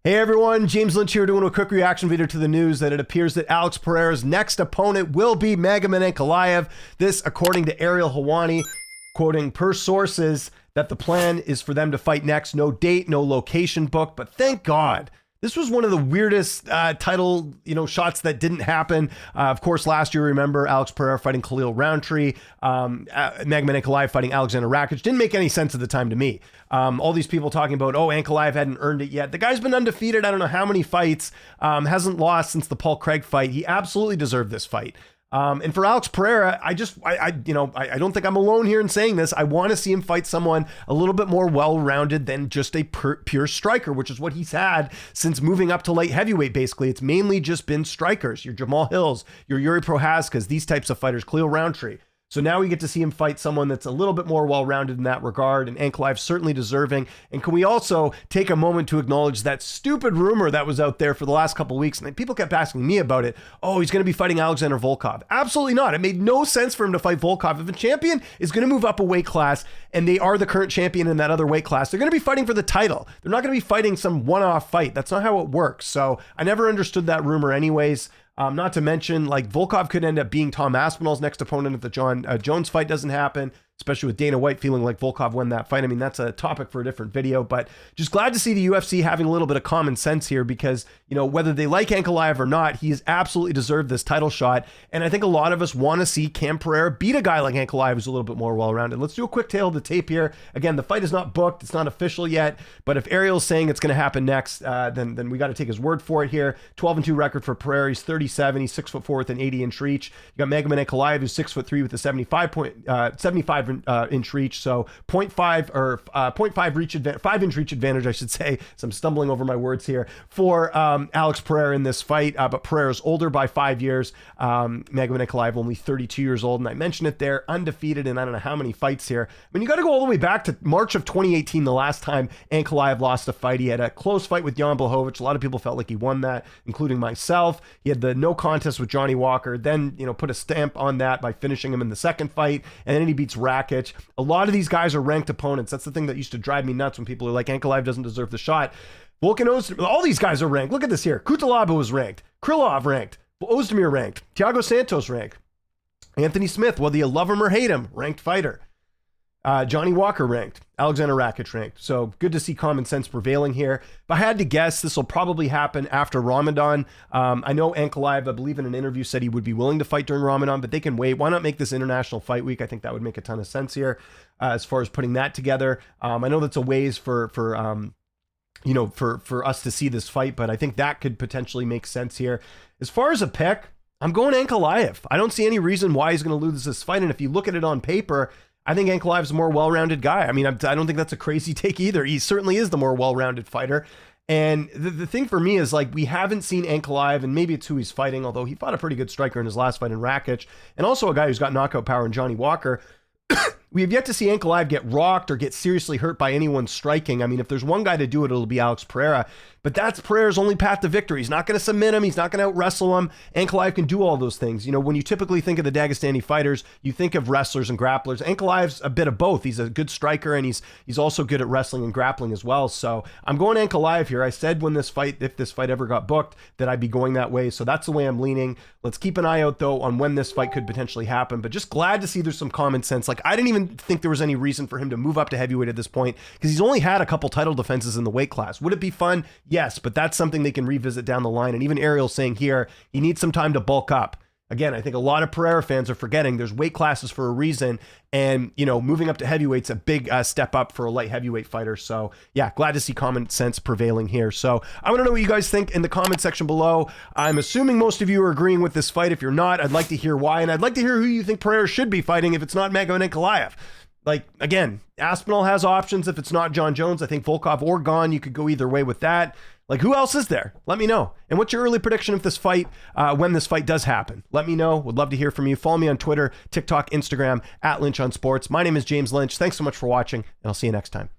Hey everyone, James Lynch here doing a quick reaction video to the news that it appears that Alex Pereira's next opponent will be Magomed Ankalaev. This according to Ariel Helwani, quoting, per sources, that the plan is for them to fight next. No date, no location booked, but thank God. This was one of the weirdest title, shots that didn't happen. Of course, last year, remember, Alex Pereira fighting Khalil Roundtree, Magomed Ankalaev fighting Alexander Rakic. Didn't make any sense at the time to me. All these people talking about, Ankalaev hadn't earned it yet. The guy's been undefeated. I don't know how many fights, hasn't lost since the Paul Craig fight. He absolutely deserved this fight. And for Alex Pereira, I don't think I'm alone here in saying this. I want to see him fight someone a little bit more well-rounded than just a pure striker, which is what he's had since moving up to light heavyweight, basically. It's mainly just been strikers. Your Jamal Hills, your Yuri Prochazkas, these types of fighters, Khalil Roundtree. So now we get to see him fight someone that's a little bit more well-rounded in that regard, and Ankalaev certainly deserving. And can we also take a moment to acknowledge that stupid rumor that was out there for the last couple of weeks, and people kept asking me about it. Oh, he's going to be fighting Alexander Volkov. Absolutely not. It made no sense for him to fight Volkov. If a champion is going to move up a weight class, and they are the current champion in that other weight class, they're going to be fighting for the title. They're not going to be fighting some one-off fight. That's not how it works. So I never understood that rumor anyways. Not to mention, Volkov could end up being Tom Aspinall's next opponent if the John Jones fight doesn't happen, especially with Dana White feeling like Volkov won that fight. I mean, that's a topic for a different video, but just glad to see the UFC having a little bit of common sense here because, whether they like Ankalaev or not, he has absolutely deserved this title shot. And I think a lot of us want to see Cam Pereira beat a guy like Ankalaev who's a little bit more well-rounded. Let's do a quick tail of the tape here. Again, the fight is not booked. It's not official yet, but if Ariel's saying it's going to happen next, then we got to take his word for it here. 12-2 record for Pereira. He's 37. He's 6'4" with an 80-inch reach. You got Magomed Ankalaev, who's 6'3" with a 75-inch reach. So 0.5 or 0.5 reach advantage, 5-inch reach advantage, I should say. So I'm stumbling over my words here for Alex Pereira in this fight. But Pereira's older by 5 years. Magomed Ankalaev only 32 years old, and I mentioned it there, undefeated in I don't know how many fights here. I mean, you got to go all the way back to March of 2018, the last time Ankalaev lost a fight. He had a close fight with Jan Blachowicz. A lot of people felt like he won that, including myself. He had the no contest with Johnny Walker, then put a stamp on that by finishing him in the second fight, and then he beats Rakic. A lot of these guys are ranked opponents. That's the thing that used to drive me nuts when people are like, Ankalaev doesn't deserve the shot. Volkan Ozdemir, all these guys are ranked. Look at this here. Kutalaba was ranked. Krylov ranked. Ozdemir ranked. Thiago Santos ranked. Anthony Smith, whether you love him or hate him, ranked fighter. Johnny Walker ranked. Alexander Rakic ranked. So good to see common sense prevailing here. If I had to guess, this will probably happen after Ramadan. I know Ankalaev, I believe in an interview, said he would be willing to fight during Ramadan, but they can wait. Why not make this International Fight Week? I think that would make a ton of sense here as far as putting that together. I know that's a ways for us to see this fight, but I think that could potentially make sense here. As far as a pick, I'm going Ankalaev. I don't see any reason why he's going to lose this fight. And if you look at it on paper, I think Ankalaev's a more well-rounded guy. I mean, I don't think that's a crazy take either. He certainly is the more well-rounded fighter. And the thing for me is we haven't seen Ankalaev, and maybe it's who he's fighting, although he fought a pretty good striker in his last fight in Rakic, and also a guy who's got knockout power in Johnny Walker. We have yet to see Ankalaev get rocked or get seriously hurt by anyone striking. I mean, if there's one guy to do it, it'll be Alex Pereira. But that's Pereira's only path to victory. He's not going to submit him. He's not going to out-wrestle him. Ankalaev can do all those things. When you typically think of the Dagestani fighters, you think of wrestlers and grapplers. Ankalaev's a bit of both. He's a good striker, and he's also good at wrestling and grappling as well. So I'm going Ankalaev here. I said if this fight ever got booked, that I'd be going that way. So that's the way I'm leaning. Let's keep an eye out, though, on when this fight could potentially happen. But just glad to see there's some common sense. I didn't even think there was any reason for him to move up to heavyweight at this point because he's only had a couple title defenses in the weight class. Would it be fun? Yes, but that's something they can revisit down the line. And even Ariel's saying here, he needs some time to bulk up. Again, I think a lot of Pereira fans are forgetting there's weight classes for a reason. And, moving up to heavyweight's a big step up for a light heavyweight fighter. So, yeah, glad to see common sense prevailing here. So, I want to know what you guys think in the comment section below. I'm assuming most of you are agreeing with this fight. If you're not, I'd like to hear why. And I'd like to hear who you think Pereira should be fighting if it's not Magomed Ankalaev. Again, Aspinall has options if it's not John Jones. I think Volkov or Gane, you could go either way with that. Who else is there? Let me know. And what's your early prediction of this fight, when this fight does happen? Let me know. Would love to hear from you. Follow me on Twitter, TikTok, Instagram, @LynchOnSports. My name is James Lynch. Thanks so much for watching, and I'll see you next time.